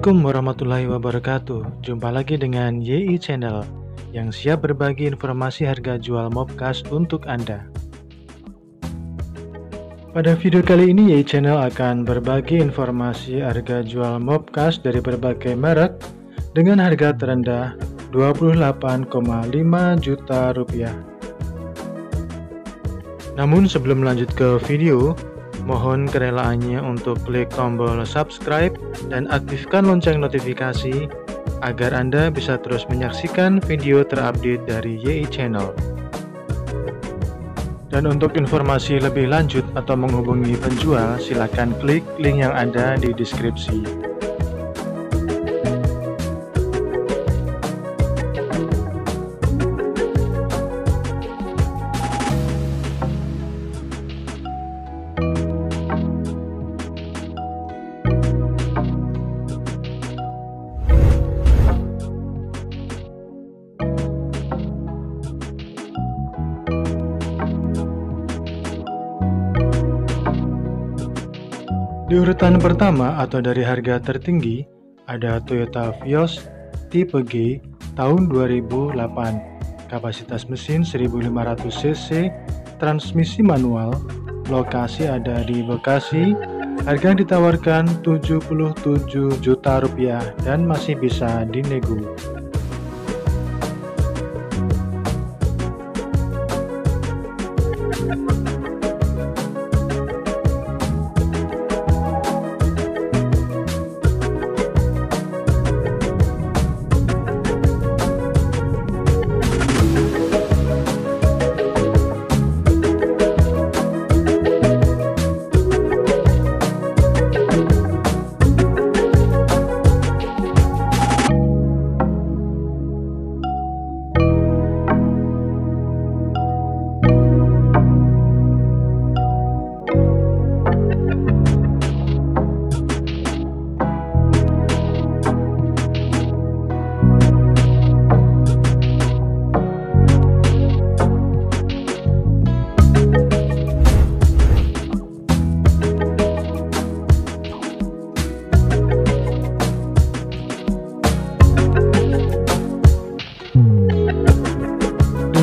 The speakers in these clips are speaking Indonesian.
Assalamualaikum warahmatullahi wabarakatuh. Jumpa lagi dengan YI Channel yang siap berbagi informasi harga jual Mobkas untuk Anda. Pada video kali ini YI Channel akan berbagi informasi harga jual Mobkas dari berbagai merek dengan harga terendah 28,5 juta rupiah. Namun sebelum lanjut ke video, mohon kerelaannya untuk klik tombol subscribe dan aktifkan lonceng notifikasi agar Anda bisa terus menyaksikan video terupdate dari YI Channel. Dan untuk informasi lebih lanjut atau menghubungi penjual, silakan klik link yang ada di deskripsi. Di urutan pertama atau dari harga tertinggi ada Toyota Vios tipe G tahun 2008, kapasitas mesin 1500 cc, transmisi manual, lokasi ada di Bekasi, harga ditawarkan 77 juta rupiah dan masih bisa dinego.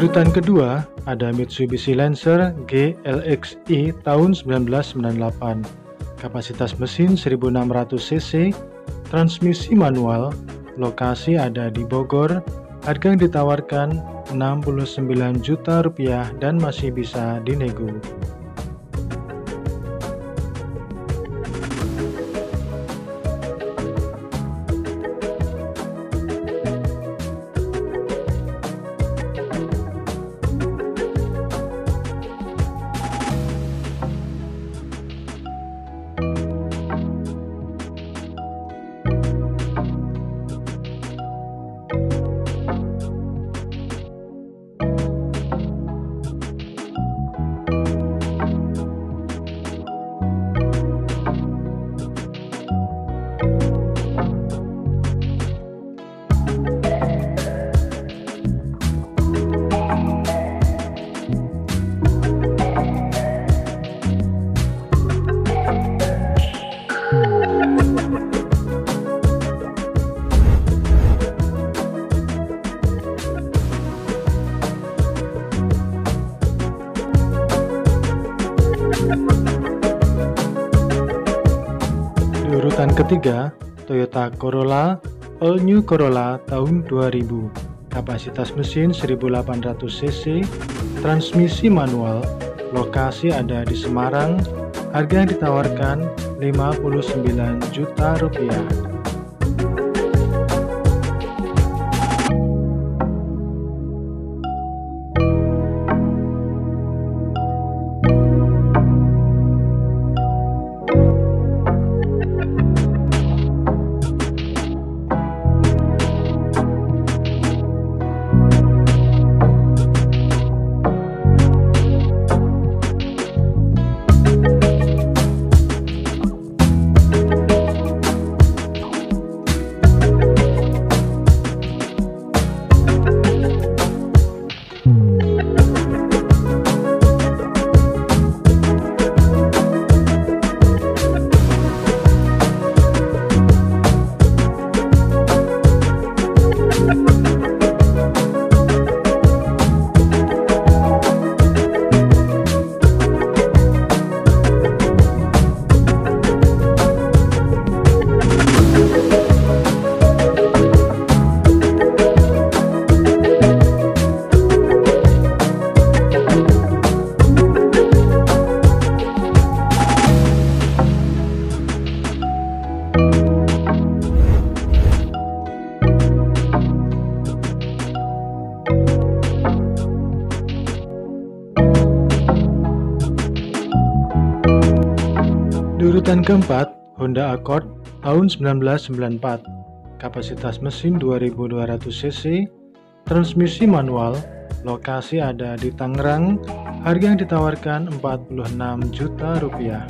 Urutan kedua ada Mitsubishi Lancer GLXi tahun 1998, kapasitas mesin 1600 cc, transmisi manual, lokasi ada di Bogor, harga yang ditawarkan 69 juta rupiah dan masih bisa dinego. Urutan ketiga, Toyota Corolla All New Corolla tahun 2000, kapasitas mesin 1800 cc, transmisi manual, lokasi ada di Semarang, harga yang ditawarkan 59 juta rupiah. urutan keempat, Honda Accord tahun 1994, kapasitas mesin 2200 cc, transmisi manual, lokasi ada di Tangerang, harga yang ditawarkan 46 juta rupiah.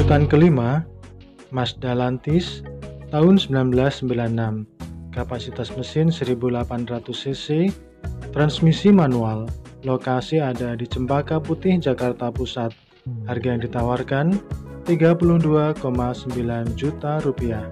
Urutan kelima, Mazda Lantis tahun 1996, kapasitas mesin 1800 cc, transmisi manual, lokasi ada di Cempaka Putih, Jakarta Pusat, harga yang ditawarkan 32,9 juta rupiah.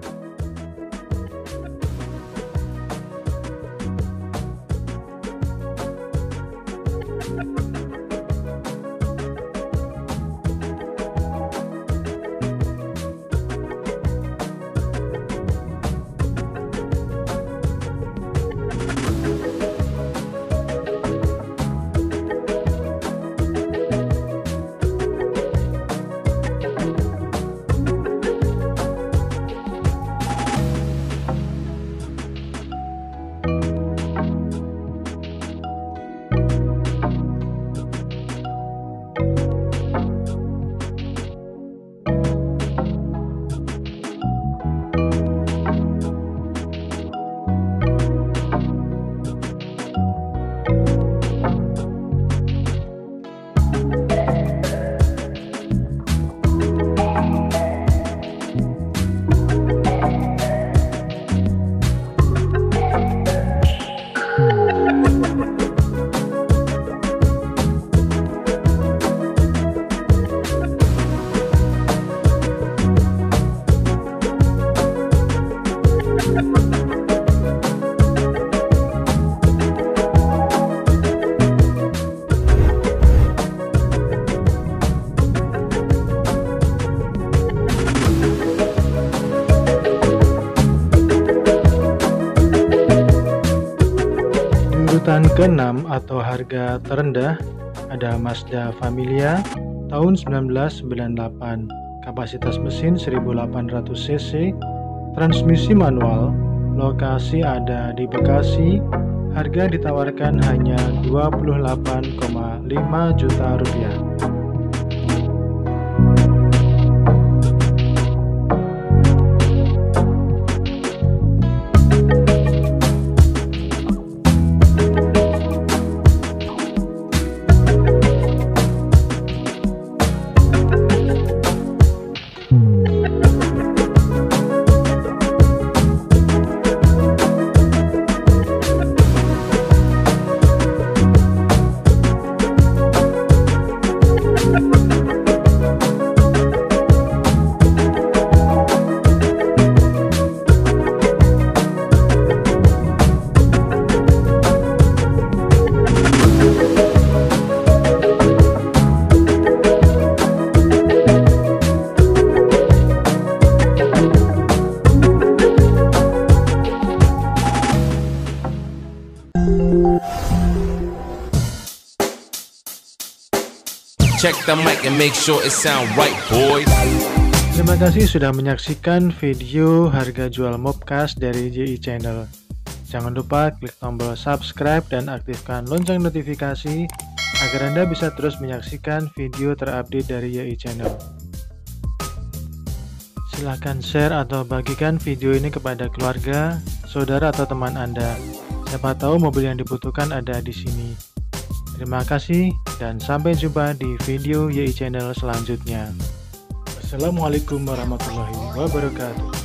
Urutan ke-6 atau harga terendah ada Mazda Familia tahun 1998, kapasitas mesin 1800 cc, transmisi manual, lokasi ada di Bekasi, harga ditawarkan hanya 28,5 juta rupiah. Check the mic and make sure it sound right, boys. Terima kasih sudah menyaksikan video harga jual Mobkas dari JI Channel. Jangan lupa klik tombol subscribe dan aktifkan lonceng notifikasi agar Anda bisa terus menyaksikan video terupdate dari JI Channel. Silahkan share atau bagikan video ini kepada keluarga, saudara atau teman Anda. Siapa tahu mobil yang dibutuhkan ada di sini. Terima kasih dan sampai jumpa di video YI Channel selanjutnya. Assalamualaikum warahmatullahi wabarakatuh.